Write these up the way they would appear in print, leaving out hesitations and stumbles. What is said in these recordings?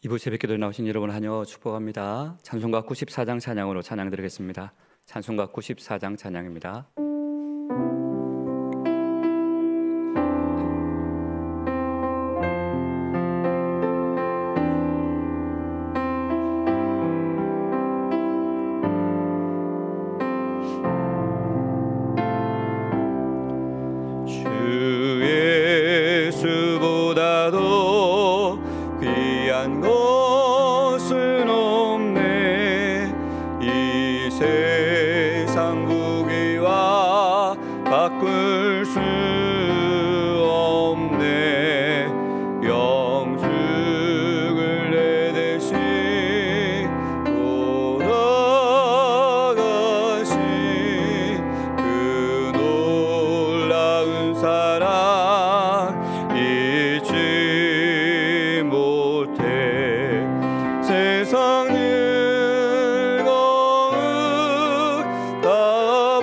이부 새벽기도에 나오신 여러분 환영하고 축복합니다. 찬송가 94장 찬양으로 찬양 드리겠습니다. 찬송가 94장 찬양입니다. 주 예수보다도 귀한 것은 없네. 이 세상 부귀와 바꿀 수 없네. 영생을 내 대신 돌아가신 그 놀라운 사랑 잊지 못해. 세상 즐거움 다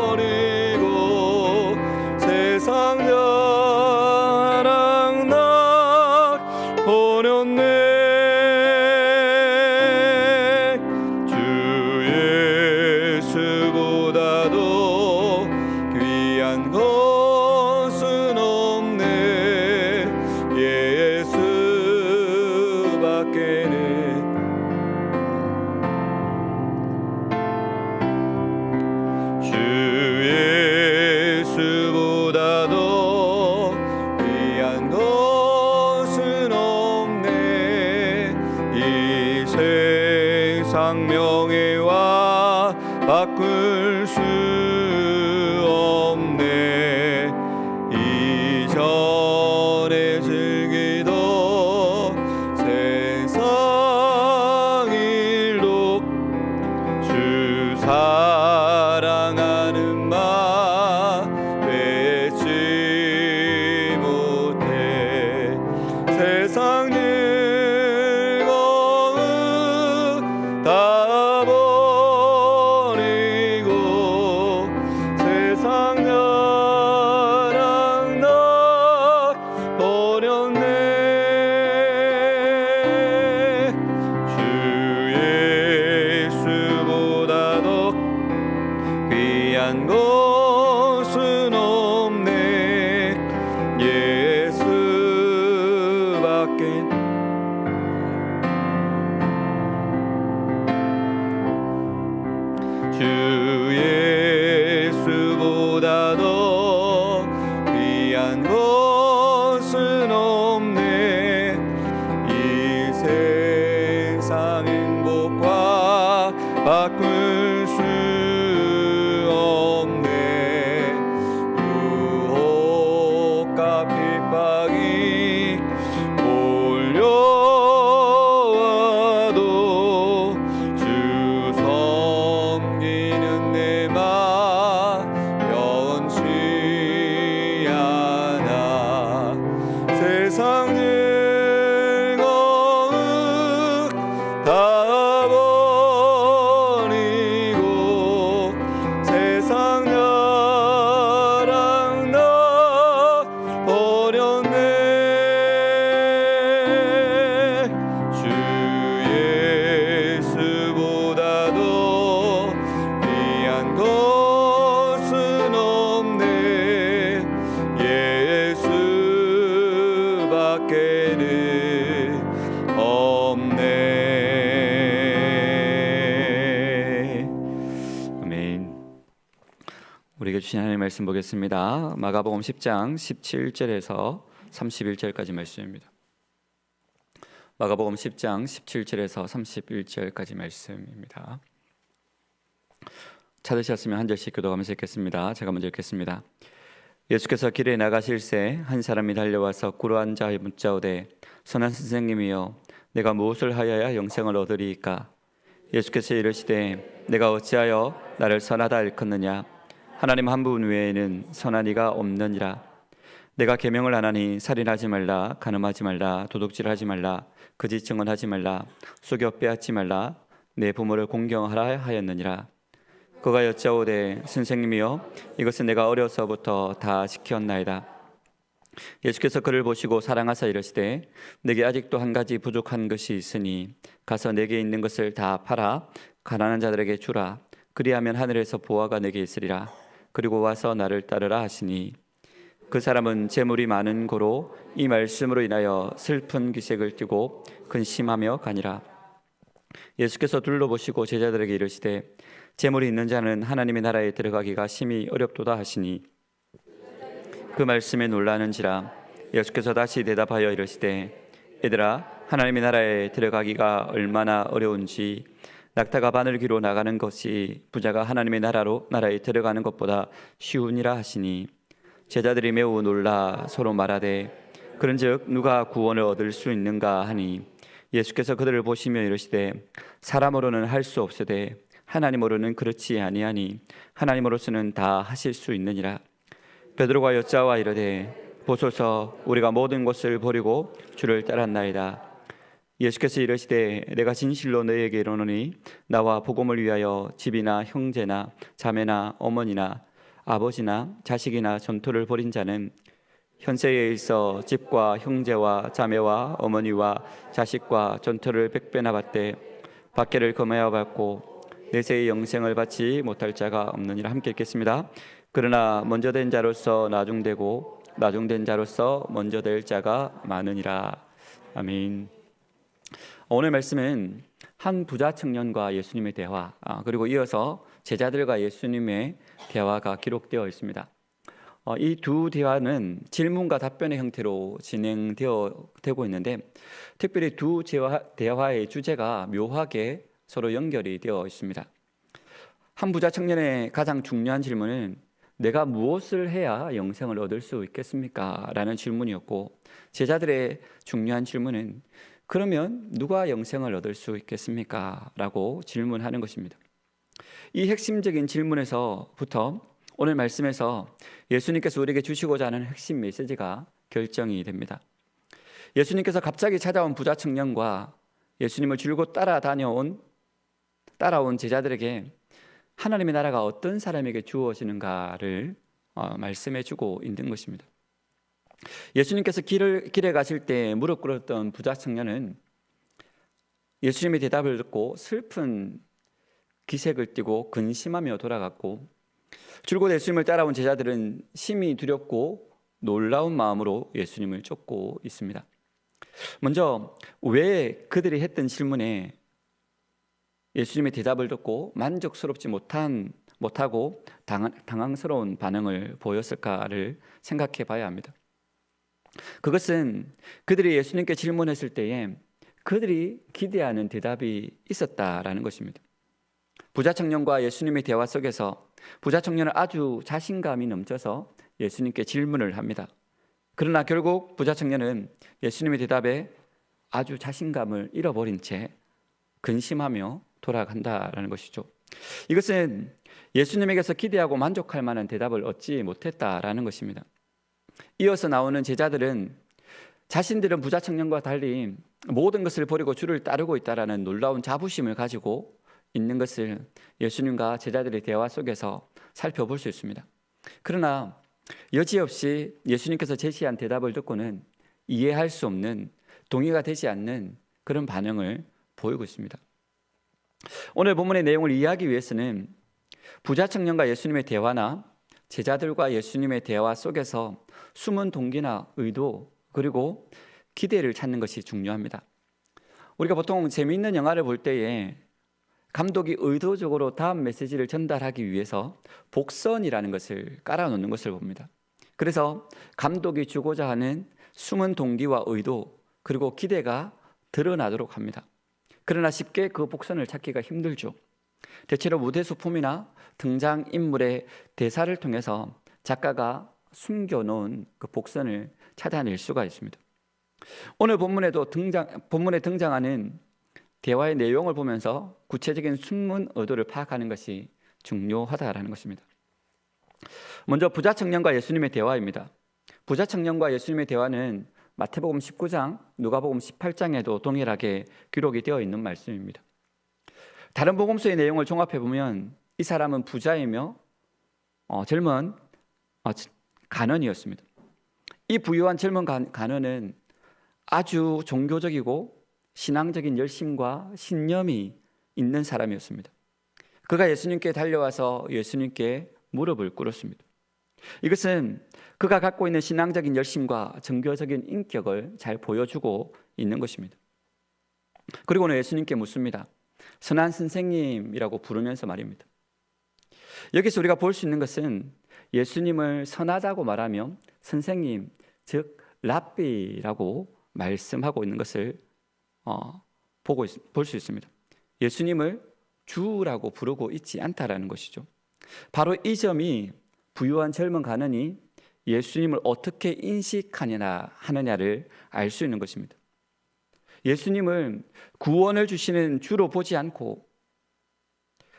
버리고 세상 자랑 나 버렸네. 주 예수보다도 귀한 것은 없네. 예수밖에는. 주 예수보다도 귀한 것은 없네. 이 세상 명예와 바꿀 수 없네. 이전에 즐기던 세상 일도 주 사랑하는 마음 뺏지 못해. 세상 즐거움 다 버리고 세상 자랑 나 버렸네. 주 예수보다도 귀한 것은 없네. 예수밖에. 주 예수보다도 귀한 것은 없네. 이 세상 행복과 바꿀 수 없네. 유혹과 핍박이 몰려와도 주 섬기는 내 맘 변치 않아. 세상 즐거움 다 버리고 세상 자랑 나 버렸네. 주 예수보다도 귀한 것은 없네. 예수밖에는 없네. 아멘. 우리에게 주신 하나님의 말씀 보겠습니다. 마가복음 10장 17절에서 31절까지 말씀입니다. 마가복음 10장 17절에서 31절까지 말씀입니다. 찾으셨으면 한 절씩 교도하면서 읽겠습니다. 제가 먼저 읽겠습니다. 예수께서 길에 나가실새 한 사람이 달려와서 꿇어앉아 묻자오되 선한 선생님이여 내가 무엇을 하여야 영생을 얻으리이까? 예수께서 이르시되 내가 어찌하여 나를 선하다 일컫느냐? 하나님 한 분 외에는 선한 이가 없느니라. 내가 계명을 안 하니 살인하지 말라, 간음하지 말라, 도둑질하지 말라, 거짓 증언하지 말라, 속여 빼앗지 말라, 내 부모를 공경하라 하였느니라. 그가 여짜오되 선생님이여 이것은 내가 어려서부터 다 지켰나이다. 예수께서 그를 보시고 사랑하사 이르시되 내게 아직도 한 가지 부족한 것이 있으니 가서 내게 있는 것을 다 팔아 가난한 자들에게 주라. 그리하면 하늘에서 보화가 내게 있으리라. 그리고 와서 나를 따르라 하시니 그 사람은 재물이 많은 고로 이 말씀으로 인하여 슬픈 기색을 띠고 근심하며 가니라. 예수께서 둘러보시고 제자들에게 이르시되 재물이 있는 자는 하나님의 나라에 들어가기가 심히 어렵도다 하시니 그 말씀에 놀라는지라. 예수께서 다시 대답하여 이르시되 얘들아, 하나님의 나라에 들어가기가 얼마나 어려운지 낙타가 바늘기로 나가는 것이 부자가 하나님의 나라에 들어가는 것보다 쉬우니라 하시니 제자들이 매우 놀라 서로 말하되 그런즉 누가 구원을 얻을 수 있는가 하니 예수께서 그들을 보시며 이르시되 사람으로는 할 수 없으되 하나님으로는 그렇지 아니하니 하나님으로서는 다 하실 수 있느니라. 베드로가 여짜와 이르되 보소서 우리가 모든 것을 버리고 주를 따랐나이다. 예수께서 이르시되 내가 진실로 너희에게 이르노니 나와 복음을 위하여 집이나 형제나 자매나 어머니나 아버지나 자식이나 전토를 벌인 자는 현세에 있어 집과 형제와 자매와 어머니와 자식과 전토를 백배나 받되 박해를 금하여 받고 내세의 영생을 받지 못할 자가 없느니라. 함께 읽겠습니다. 그러나 먼저 된 자로서 나중되고 나중된 자로서 먼저 될 자가 많으니라. 아멘. 오늘 말씀은 한 부자 청년과 예수님의 대화, 그리고 이어서 제자들과 예수님의 대화가 기록되어 있습니다. 이 두 대화는 질문과 답변의 형태로 진행되고 있는데 특별히 두 대화의 주제가 묘하게 서로 연결이 되어 있습니다. 한 부자 청년의 가장 중요한 질문은 내가 무엇을 해야 영생을 얻을 수 있겠습니까? 라는 질문이었고 제자들의 중요한 질문은 그러면 누가 영생을 얻을 수 있겠습니까? 라고 질문하는 것입니다. 이 핵심적인 질문에서부터 오늘 말씀에서 예수님께서 우리에게 주시고자 하는 핵심 메시지가 결정이 됩니다. 예수님께서 갑자기 찾아온 부자 청년과 예수님을 줄곧 따라온 제자들에게 하나님의 나라가 어떤 사람에게 주어지는가를 말씀해 주고 있는 것입니다. 예수님께서 길에 가실 때 무릎 꿇었던 부자 청년은 예수님의 대답을 듣고 슬픈 기색을 띠고 근심하며 돌아갔고 줄곧 예수님을 따라온 제자들은 심히 두렵고 놀라운 마음으로 예수님을 쫓고 있습니다. 먼저 왜 그들이 했던 질문에 예수님의 대답을 듣고 만족스럽지 못하고 당황스러운 반응을 보였을까를 생각해 봐야 합니다. 그것은 그들이 예수님께 질문했을 때에 그들이 기대하는 대답이 있었다라는 것입니다. 부자 청년과 예수님의 대화 속에서 부자 청년은 아주 자신감이 넘쳐서 예수님께 질문을 합니다. 그러나 결국 부자 청년은 예수님의 대답에 아주 자신감을 잃어버린 채 근심하며 돌아간다라는 것이죠. 이것은 예수님에게서 기대하고 만족할 만한 대답을 얻지 못했다라는 것입니다. 이어서 나오는 제자들은 자신들은 부자 청년과 달리 모든 것을 버리고 주를 따르고 있다라는 놀라운 자부심을 가지고 있는 것을 예수님과 제자들의 대화 속에서 살펴볼 수 있습니다. 그러나 여지없이 예수님께서 제시한 대답을 듣고는 이해할 수 없는, 동의가 되지 않는 그런 반응을 보이고 있습니다. 오늘 본문의 내용을 이해하기 위해서는 부자 청년과 예수님의 대화나 제자들과 예수님의 대화 속에서 숨은 동기나 의도 그리고 기대를 찾는 것이 중요합니다. 우리가 보통 재미있는 영화를 볼 때에 감독이 의도적으로 다음 메시지를 전달하기 위해서 복선이라는 것을 깔아놓는 것을 봅니다. 그래서 감독이 주고자 하는 숨은 동기와 의도 그리고 기대가 드러나도록 합니다. 그러나 쉽게 그 복선을 찾기가 힘들죠. 대체로 무대 소품이나 등장인물의 대사를 통해서 작가가 숨겨놓은 그 복선을 찾아낼 수가 있습니다. 오늘 본문에 등장하는 대화의 내용을 보면서 구체적인 숨은 의도를 파악하는 것이 중요하다라는 것입니다. 먼저 부자 청년과 예수님의 대화입니다. 부자 청년과 예수님의 대화는 마태복음 19장, 누가복음 18장에도 동일하게 기록이 되어 있는 말씀입니다. 다른 복음서의 내용을 종합해 보면 이 사람은 부자이며 젊은 가난이었습니다. 이 부유한 젊은 간원은 아주 종교적이고 신앙적인 열심과 신념이 있는 사람이었습니다. 그가 예수님께 달려와서 예수님께 무릎을 꿇었습니다. 이것은 그가 갖고 있는 신앙적인 열심과 종교적인 인격을 잘 보여주고 있는 것입니다. 그리고는 예수님께 묻습니다. 선한 선생님이라고 부르면서 말입니다. 여기서 우리가 볼 수 있는 것은 예수님을 선하다고 말하면 선생님, 즉 랍비라고 말씀하고 있는 것을 볼 수 있습니다. 예수님을 주라고 부르고 있지 않다라는 것이죠. 바로 이 점이 부유한 젊은 간원이 예수님을 어떻게 인식하느냐를 알 수 있는 것입니다. 예수님을 구원을 주시는 주로 보지 않고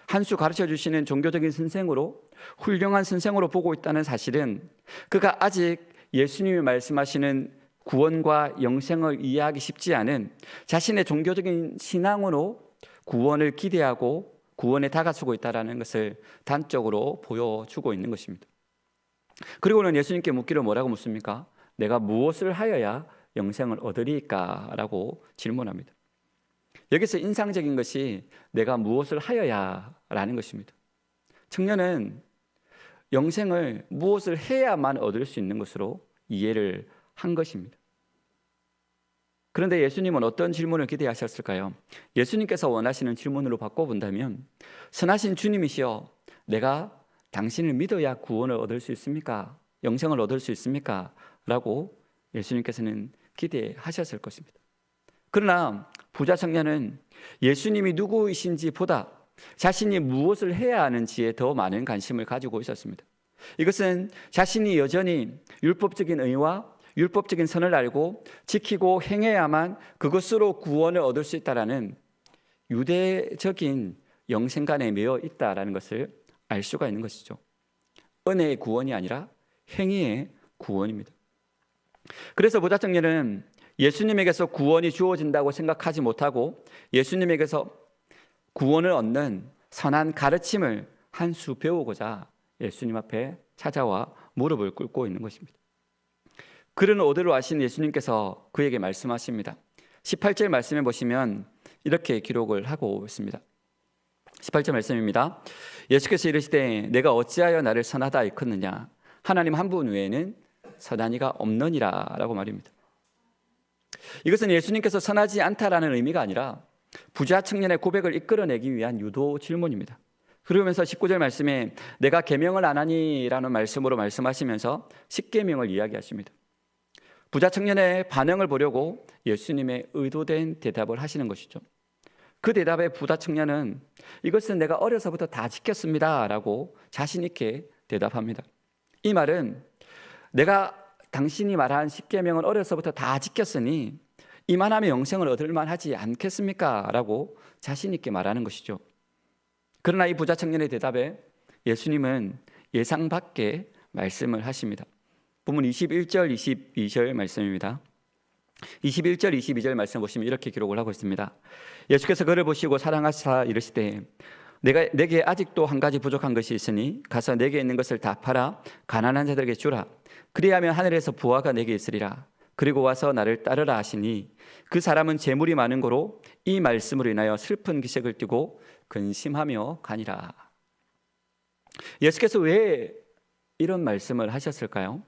한 수 가르쳐 주시는 종교적인 선생으로, 훌륭한 선생으로 보고 있다는 사실은 그가 아직 예수님이 말씀하시는 구원과 영생을 이해하기 쉽지 않은 자신의 종교적인 신앙으로 구원을 기대하고 구원에 다가서고 있다는 것을 단적으로 보여주고 있는 것입니다. 그리고는 예수님께 묻기를 뭐라고 묻습니까? 내가 무엇을 하여야 영생을 얻으리까? 라고 질문합니다. 여기서 인상적인 것이 내가 무엇을 하여야 라는 것입니다. 청년은 영생을 무엇을 해야만 얻을 수 있는 것으로 이해를 한 것입니다. 그런데 예수님은 어떤 질문을 기대하셨을까요? 예수님께서 원하시는 질문으로 바꿔본다면 선하신 주님이시여, 내가 당신을 믿어야 구원을 얻을 수 있습니까? 영생을 얻을 수 있습니까? 라고 예수님께서는 기대하셨을 것입니다. 그러나 부자 청년은 예수님이 누구이신지 보다 자신이 무엇을 해야 하는지에 더 많은 관심을 가지고 있었습니다. 이것은 자신이 여전히 율법적인 의와 율법적인 선을 알고 지키고 행해야만 그것으로 구원을 얻을 수 있다라는 유대적인 영생관에 매여 있다라는 것을 알 수가 있는 것이죠. 은혜의 구원이 아니라 행위의 구원입니다. 그래서 부자 청년은 예수님에게서 구원이 주어진다고 생각하지 못하고 예수님에게서 구원을 얻는 선한 가르침을 한 수 배우고자 예수님 앞에 찾아와 무릎을 꿇고 있는 것입니다. 그런 오더를 아신 예수님께서 그에게 말씀하십니다. 18절 말씀에 보시면 이렇게 기록을 하고 있습니다. 18절 말씀입니다. 예수께서 이르시되 내가 어찌하여 나를 선하다 일컫느냐? 하나님 한 분 외에는 선한 이가 없느니라 라고 말입니다. 이것은 예수님께서 선하지 않다라는 의미가 아니라 부자 청년의 고백을 이끌어내기 위한 유도 질문입니다. 그러면서 19절 말씀에 내가 계명을 안 하니라는 말씀으로 말씀하시면서 10계명을 이야기하십니다. 부자 청년의 반응을 보려고 예수님의 의도된 대답을 하시는 것이죠. 그 대답에 부자 청년은 이것은 내가 어려서부터 다 지켰습니다 라고 자신 있게 대답합니다. 이 말은 내가 당신이 말한 10계명은 어려서부터 다 지켰으니 이만하면 영생을 얻을 만하지 않겠습니까? 라고 자신 있게 말하는 것이죠. 그러나 이 부자 청년의 대답에 예수님은 예상 밖의 말씀을 하십니다. 본문 21절 22절 말씀입니다. 21절 22절 말씀 보시면 이렇게 기록을 하고 있습니다. 예수께서 그를 보시고 사랑하사 이르시되 내게 아직도 한 가지 부족한 것이 있으니 가서 내게 있는 것을 다 팔아 가난한 자들에게 주라. 그리하면 하늘에서 부하가 내게 있으리라. 그리고 와서 나를 따르라 하시니 그 사람은 재물이 많은 고로 이 말씀으로 인하여 슬픈 기색을 띠고 근심하며 가니라. 예수께서 왜 이런 말씀을 하셨을까요?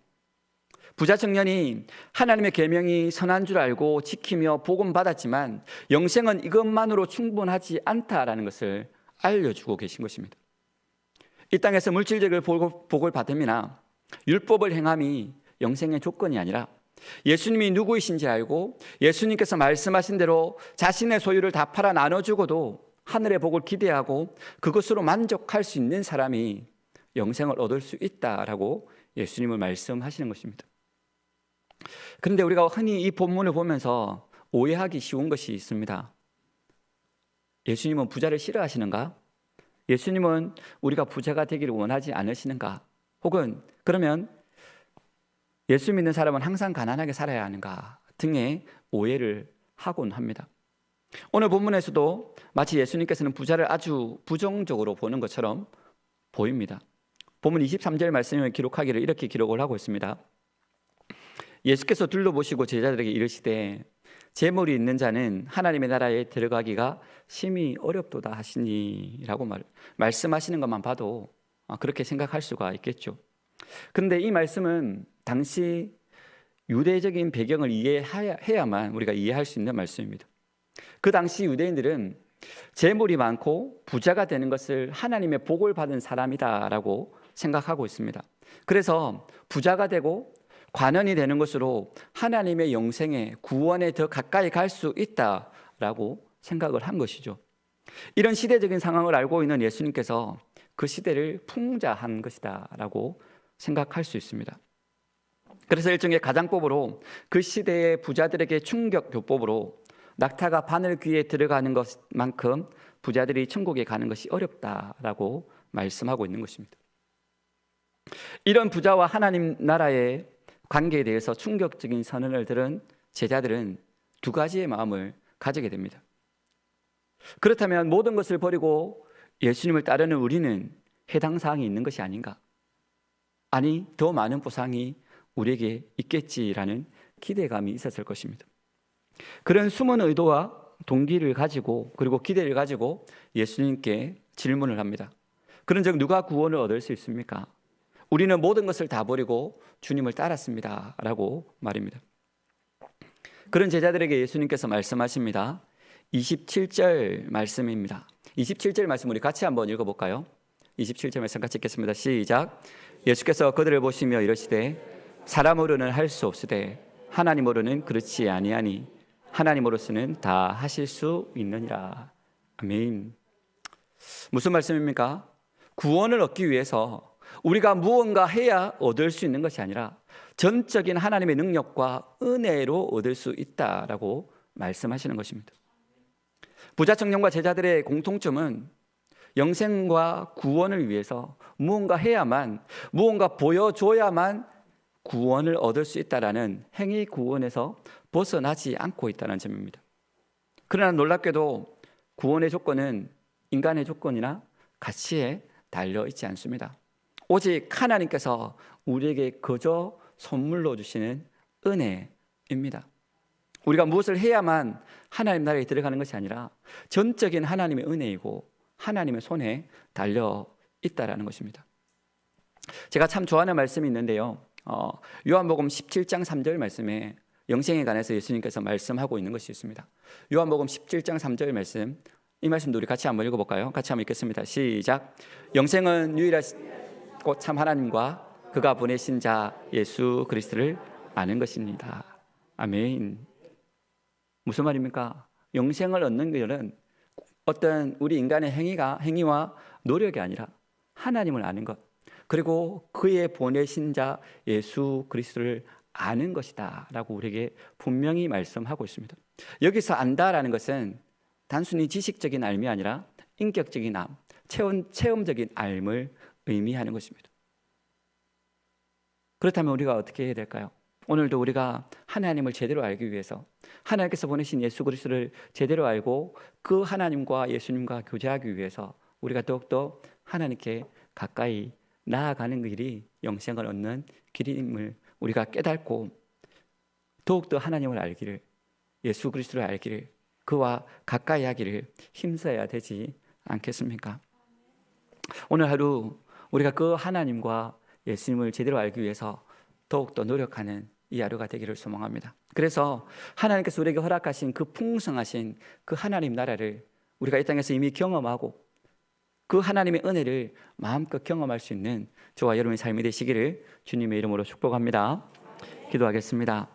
부자 청년이 하나님의 계명이 선한 줄 알고 지키며 복음 받았지만 영생은 이것만으로 충분하지 않다라는 것을 알려주고 계신 것입니다. 이 땅에서 물질적인 복을 받음이나 율법을 행함이 영생의 조건이 아니라 예수님이 누구이신지 알고 예수님께서 말씀하신 대로 자신의 소유를 다 팔아 나눠주고도 하늘의 복을 기대하고 그것으로 만족할 수 있는 사람이 영생을 얻을 수 있다라고 예수님을 말씀하시는 것입니다. 그런데 우리가 흔히 이 본문을 보면서 오해하기 쉬운 것이 있습니다. 예수님은 부자를 싫어하시는가? 예수님은 우리가 부자가 되기를 원하지 않으시는가? 혹은 그러면 예수 믿는 사람은 항상 가난하게 살아야 하는가? 등의 오해를 하곤 합니다. 오늘 본문에서도 마치 예수님께서는 부자를 아주 부정적으로 보는 것처럼 보입니다. 본문 23절 말씀을 기록하기를 이렇게 기록을 하고 있습니다. 예수께서 둘러보시고 제자들에게 이르시되 재물이 있는 자는 하나님의 나라에 들어가기가 심히 어렵도다 하시니라고 말씀하시는 것만 봐도 그렇게 생각할 수가 있겠죠. 그런데 이 말씀은 당시 유대적인 배경을 이해해야만 우리가 이해할 수 있는 말씀입니다. 그 당시 유대인들은 재물이 많고 부자가 되는 것을 하나님의 복을 받은 사람이다라고 생각하고 있습니다. 그래서 부자가 되고 관원이 되는 것으로 하나님의 영생에 구원에 더 가까이 갈 수 있다라고 생각을 한 것이죠. 이런 시대적인 상황을 알고 있는 예수님께서 그 시대를 풍자한 것이다라고 생각할 수 있습니다. 그래서 일종의 가장법으로 그 시대의 부자들에게 충격 교법으로 낙타가 바늘 귀에 들어가는 것만큼 부자들이 천국에 가는 것이 어렵다라고 말씀하고 있는 것입니다. 이런 부자와 하나님 나라의 관계에 대해서 충격적인 선언을 들은 제자들은 두 가지의 마음을 가지게 됩니다. 그렇다면 모든 것을 버리고 예수님을 따르는 우리는 해당 사항이 있는 것이 아닌가? 아니, 더 많은 보상이 우리에게 있겠지라는 기대감이 있었을 것입니다. 그런 숨은 의도와 동기를 가지고 그리고 기대를 가지고 예수님께 질문을 합니다. 그런즉 누가 구원을 얻을 수 있습니까? 우리는 모든 것을 다 버리고 주님을 따랐습니다 라고 말입니다. 그런 제자들에게 예수님께서 말씀하십니다. 27절 말씀입니다. 27절 말씀 우리 같이 한번 읽어볼까요? 27절 말씀 같이 읽겠습니다. 시작. 예수께서 그들을 보시며 이르시되 사람으로는 할 수 없으되 하나님으로는 그렇지 아니하니 하나님으로서는 다 하실 수 있느니라. 아멘. 무슨 말씀입니까? 구원을 얻기 위해서 우리가 무언가 해야 얻을 수 있는 것이 아니라 전적인 하나님의 능력과 은혜로 얻을 수 있다라고 말씀하시는 것입니다. 부자 청년과 제자들의 공통점은 영생과 구원을 위해서 무언가 해야만, 무언가 보여줘야만 구원을 얻을 수 있다라는 행위 구원에서 벗어나지 않고 있다는 점입니다. 그러나 놀랍게도 구원의 조건은 인간의 조건이나 가치에 달려 있지 않습니다. 오직 하나님께서 우리에게 거저 선물로 주시는 은혜입니다. 우리가 무엇을 해야만 하나님 나라에 들어가는 것이 아니라 전적인 하나님의 은혜이고 하나님의 손에 달려 있다라는 것입니다. 제가 참 좋아하는 말씀이 있는데요. 요한복음 17장 3절 말씀에 영생에 관해서 예수님께서 말씀하고 있는 것이 있습니다. 요한복음 17장 3절 말씀, 이 말씀도 우리 같이 한번 읽어볼까요? 같이 한번 읽겠습니다. 시작. 영생은 유일하고 참 하나님과 그가 보내신 자 예수 그리스도를 아는 것입니다. 아멘. 무슨 말입니까? 영생을 얻는 것은 어떤 우리 인간의 행위와 노력이 아니라 하나님을 아는 것, 그리고 그의 보내신 자 예수 그리스도를 아는 것이다 라고 우리에게 분명히 말씀하고 있습니다. 여기서 안다라는 것은 단순히 지식적인 알미 아니라 인격적인 알, 체험적인 알을 의미하는 것입니다. 그렇다면 우리가 어떻게 해야 될까요? 오늘도 우리가 하나님을 제대로 알기 위해서 하나님께서 보내신 예수 그리스도를 제대로 알고 그 하나님과 예수님과 교제하기 위해서 우리가 더욱더 하나님께 가까이 나아가는 길이 영생을 얻는 길임을 우리가 깨닫고 더욱더 하나님을 알기를, 예수 그리스도를 알기를, 그와 가까이 하기를 힘써야 되지 않겠습니까? 오늘 하루 우리가 그 하나님과 예수님을 제대로 알기 위해서 더욱더 노력하는 이 하루가 되기를 소망합니다. 그래서 하나님께서 우리에게 허락하신 그 풍성하신 그 하나님 나라를 우리가 이 땅에서 이미 경험하고 그 하나님의 은혜를 마음껏 경험할 수 있는 저와 여러분의 삶이 되시기를 주님의 이름으로 축복합니다. 기도하겠습니다.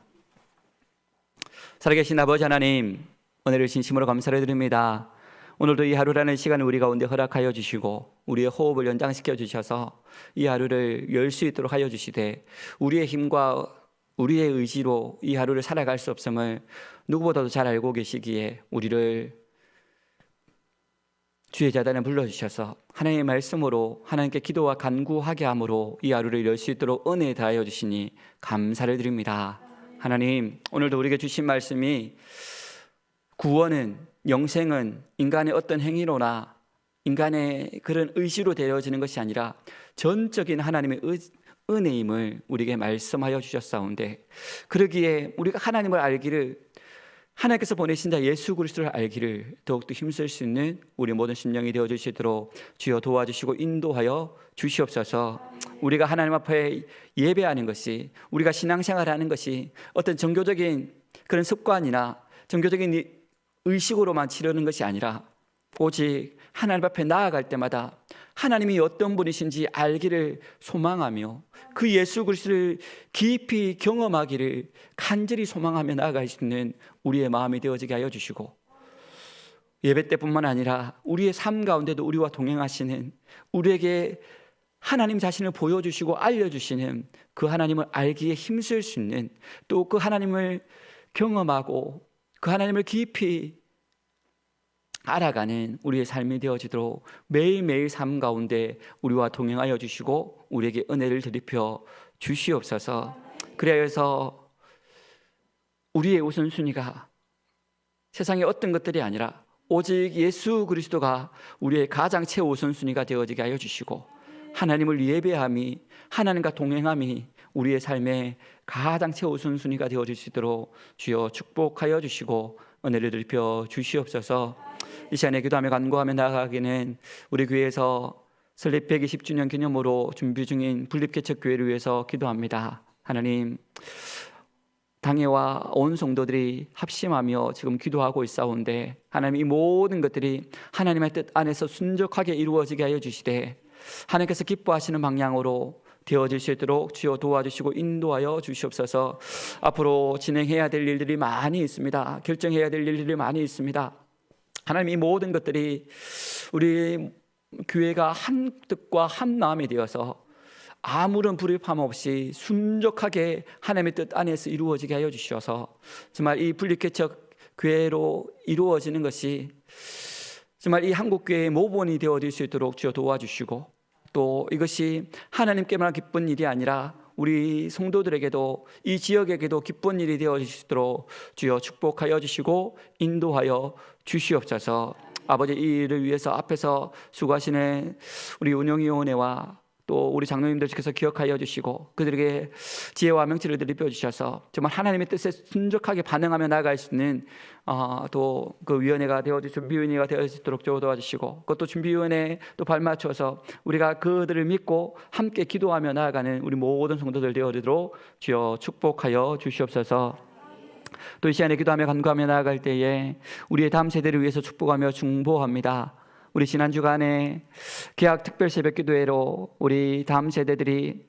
살아계신 아버지 하나님, 은혜를 진심으로 감사를 드립니다. 오늘도 이 하루라는 시간을 우리 가운데 허락하여 주시고 우리의 호흡을 연장시켜 주셔서 이 하루를 열 수 있도록 하여 주시되 우리의 힘과 우리의 의지로 이 하루를 살아갈 수 없음을 누구보다도 잘 알고 계시기에 우리를 주의 자단에 불러주셔서 하나님의 말씀으로 하나님께 기도와 간구하게 함으로 이 하루를 열 수 있도록 은혜 다하여 주시니 감사를 드립니다. 하나님, 오늘도 우리에게 주신 말씀이 구원은, 영생은 인간의 어떤 행위로나 인간의 그런 의지로 되어지는 것이 아니라 전적인 하나님의 은혜임을 우리에게 말씀하여 주셨사온데, 그러기에 우리가 하나님을 알기를, 하나님께서 보내신 자 예수 그리스도를 알기를 더욱더 힘쓸 수 있는 우리 모든 심령이 되어 주시도록 주여 도와주시고 인도하여 주시옵소서. 우리가 하나님 앞에 예배하는 것이, 우리가 신앙생활하는 것이 어떤 종교적인 그런 습관이나 종교적인 의식으로만 치르는 것이 아니라, 오직 하나님 앞에 나아갈 때마다 하나님이 어떤 분이신지 알기를 소망하며 그 예수 그리스도를 깊이 경험하기를 간절히 소망하며 나아갈 수 있는 우리의 마음이 되어지게 하여 주시고, 예배 때뿐만 아니라 우리의 삶 가운데도 우리와 동행하시는, 우리에게 하나님 자신을 보여주시고 알려주시는 그 하나님을 알기에 힘쓸 수 있는, 또 그 하나님을 경험하고 그 하나님을 깊이 알아가는 우리의 삶이 되어지도록 매일매일 삶 가운데 우리와 동행하여 주시고 우리에게 은혜를 드리펴 주시옵소서. 그래서 우리의 우선순위가 세상의 어떤 것들이 아니라 오직 예수 그리스도가 우리의 가장 최우선순위가 되어지게 하여 주시고, 하나님을 예배함이, 하나님과 동행함이 우리의 삶의 가장 최우선순위가 되어질 수 있도록 주여 축복하여 주시고 은혜를 드리펴 주시옵소서. 이 시간에 기도하며 간구하며 나아가기는 우리 교회에서 설립 120주년 기념으로 준비 중인 분립개척교회를 위해서 기도합니다. 하나님, 당회와 온 성도들이 합심하며 지금 기도하고 있사온데, 하나님 이 모든 것들이 하나님의 뜻 안에서 순적하게 이루어지게 하여 주시되 하나님께서 기뻐하시는 방향으로 되어질 수 있도록 주여 도와주시고 인도하여 주시옵소서. 앞으로 진행해야 될 일들이 많이 있습니다. 결정해야 될 일들이 많이 있습니다. 하나님 이 모든 것들이 우리 교회가 한 뜻과 한 마음이 되어서 아무런 불협화음 없이 순적하게 하나님의 뜻 안에서 이루어지게 하여 주셔서, 정말 이 분립개척 교회로 이루어지는 것이 정말 이 한국교회의 모본이 되어질 수 있도록 주여 도와주시고, 또 이것이 하나님께만 기쁜 일이 아니라 우리 성도들에게도 이 지역에게도 기쁜 일이 되어질 수 있도록 주여 축복하여 주시고 인도하여 주시옵소서. 아버지, 이 일을 위해서 앞에서 수고하시는 우리 운영위원회와 또 우리 장로님들께서 기억하여 주시고 그들에게 지혜와 명철을 드리려 주셔서 정말 하나님의 뜻에 순적하게 반응하며 나아갈 수 있는 또 그 위원회가 되어질, 준비위원회가 되어질 수 있도록 도와주시고, 그것도 준비위원회에 또 발맞춰서 우리가 그들을 믿고 함께 기도하며 나아가는 우리 모든 성도들 되어지도록 주여 축복하여 주시옵소서. 또 이 시간에 기도하며 간구하며 나아갈 때에 우리의 다음 세대를 위해서 축복하며 중보합니다. 우리 지난 주간에 개학 특별 새벽 기도회로 우리 다음 세대들이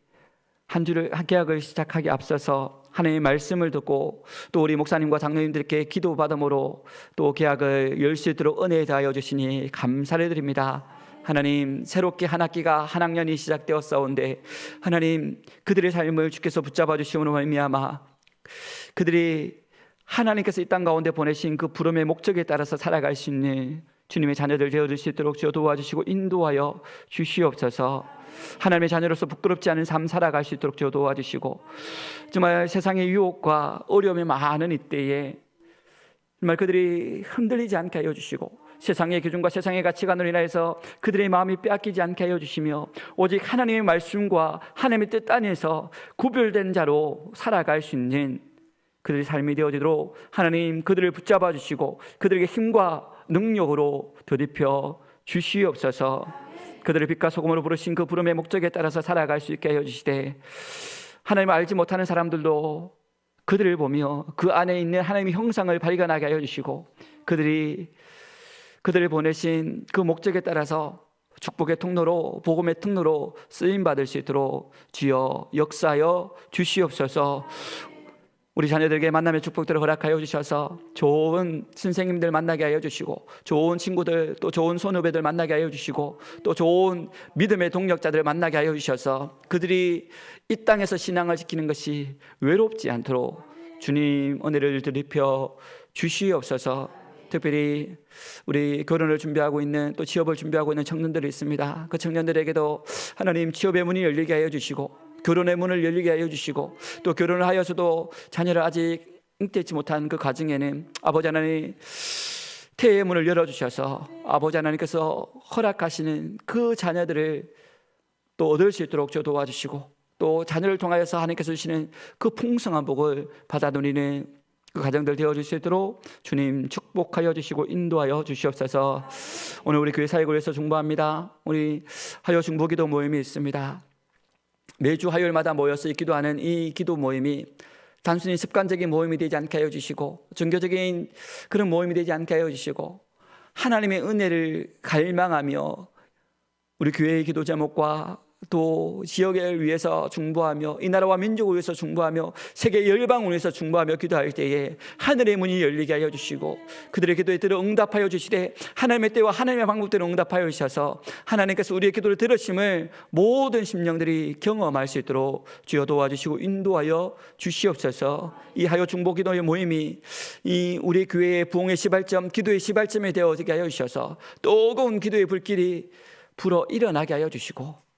한 개학을 시작하기 앞서서 하나님의 말씀을 듣고 또 우리 목사님과 장로님들께 기도받음으로 또 개학을 열 수 있도록 은혜 다하여 주시니 감사를 드립니다. 하나님, 새롭게 한 학기가 한 학년이 시작되었사온데 하나님, 그들의 삶을 주께서 붙잡아 주시므로 말미암아 그들이 하나님께서 이 땅 가운데 보내신 그 부름의 목적에 따라서 살아갈 수 있는 주님의 자녀들 되어줄 수 있도록 주여 도와주시고 인도하여 주시옵소서. 하나님의 자녀로서 부끄럽지 않은 삶 살아갈 수 있도록 주여 도와주시고, 정말 세상의 유혹과 어려움이 많은 이때에 정말 그들이 흔들리지 않게 하여 주시고, 세상의 기준과 세상의 가치관으로 인하여서 그들의 마음이 빼앗기지 않게 하여 주시며, 오직 하나님의 말씀과 하나님의 뜻 안에서 구별된 자로 살아갈 수 있는 그들의 삶이 되어지도록 하나님 그들을 붙잡아 주시고 그들에게 힘과 능력으로 더입혀 주시옵소서. 그들을 빛과 소금으로 부르신 그 부름의 목적에 따라서 살아갈 수 있게 하여 주시되, 하나님을 알지 못하는 사람들도 그들을 보며 그 안에 있는 하나님의 형상을 발견하게 하여 주시고, 그들을 보내신 그 목적에 따라서 축복의 통로로, 복음의 통로로 쓰임받을 수 있도록 주여 역사하여 주시옵소서. 우리 자녀들에게 만남의 축복들을 허락하여 주셔서 좋은 선생님들 만나게 하여 주시고, 좋은 친구들, 또 좋은 선후배들 만나게 하여 주시고, 또 좋은 믿음의 동력자들을 만나게 하여 주셔서 그들이 이 땅에서 신앙을 지키는 것이 외롭지 않도록 주님 은혜를 드리펴 주시옵소서. 특별히 우리 결혼을 준비하고 있는, 또 취업을 준비하고 있는 청년들이 있습니다. 그 청년들에게도 하나님 취업의 문이 열리게 하여 주시고, 결혼의 문을 열리게 하여 주시고, 또 결혼을 하여서도 자녀를 아직 잉태치 못한 그 가정에는 아버지 하나님 태의 문을 열어주셔서 아버지 하나님께서 허락하시는 그 자녀들을 또 얻을 수 있도록 저 도와주시고, 또 자녀를 통하여서 하나님께서 주시는 그 풍성한 복을 받아 누리는 그 가정들 되어줄 수 있도록 주님 축복하여 주시고 인도하여 주시옵소서. 오늘 우리 교회 사역을 위해서 중보합니다. 우리 화요 중보기도 모임이 있습니다. 매주 화요일마다 모여서 기도하는 이 기도 모임이 단순히 습관적인 모임이 되지 않게 하여 주시고 종교적인 그런 모임이 되지 않게 하여 주시고 하나님의 은혜를 갈망하며 우리 교회의 기도 제목과 또 지역을 위해서 중보하며 이 나라와 민족을 위해서 중보하며 세계 열방을 위해서 중보하며 기도할 때에 하늘의 문이 열리게 하여 주시고 그들의 기도에 들어 응답하여 주시되 하나님의 때와 하나님의 방법대로 응답하여 주셔서 하나님께서 우리의 기도를 들으심을 모든 심령들이 경험할 수 있도록 주여 도와주시고 인도하여 주시옵소서. 이 하여 중보 기도의 모임이 이 우리 교회의 부흥의 시발점, 기도의 시발점이 되어지게 하여 주셔서 뜨거운 기도의 불길이 불어 일어나게 하여 주시고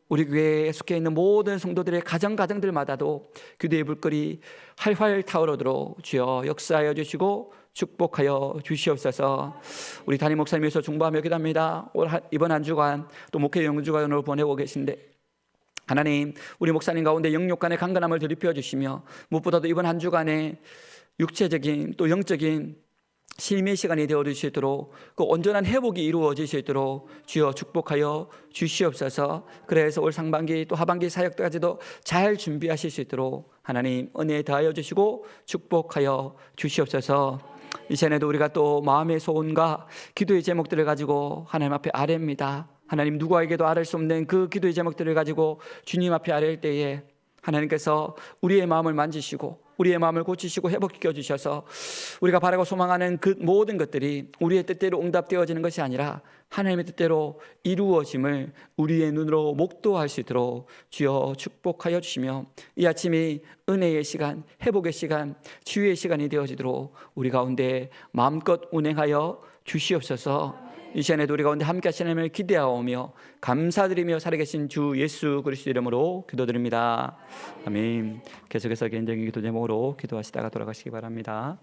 우리 교회에 속해 있는 모든 성도들의 가정들마다도 기도의 불길이 활활 타오르도록 주여 역사하여 주시고 축복하여 주시옵소서. 우리 담임 목사님께서 중보하며 기도합니다. 이번 한 주간 또 목회 영주간으로 보내고 계신데 하나님 우리 목사님 가운데 영육간의 강건함을 되살펴 주시며 무엇보다도 이번 한 주간에 육체적인 또 영적인 쉼의 시간이 되어질 수 있도록 그 온전한 회복이 이루어질 수 있도록 주여 축복하여 주시옵소서. 그래서 올 상반기 또 하반기 사역까지도 잘 준비하실 수 있도록 하나님 은혜 더하여 주시고 축복하여 주시옵소서. 이전에도 우리가 또 마음의 소원과 기도의 제목들을 가지고 하나님 앞에 아뢰입니다. 하나님 누구에게도 아뢰 수 없는 그 기도의 제목들을 가지고 주님 앞에 아뢰일 때에 하나님께서 우리의 마음을 만지시고 우리의 마음을 고치시고 회복시켜 주셔서 우리가 바라고 소망하는 그 모든 것들이 우리의 뜻대로 응답되어지는 것이 아니라 하나님의 뜻대로 이루어짐을 우리의 눈으로 목도할 수 있도록 주여 축복하여 주시며 이 아침이 은혜의 시간, 회복의 시간, 치유의 시간이 되어지도록 우리 가운데 마음껏 운행하여 주시옵소서. 이 시간에도 우리 가운데 함께 하시는 하나님을 기대하오며 감사드리며 살아계신 주 예수 그리스도 이름으로 기도드립니다. 아멘. 계속해서 개인적인 기도 제목으로 기도하시다가 돌아가시기 바랍니다.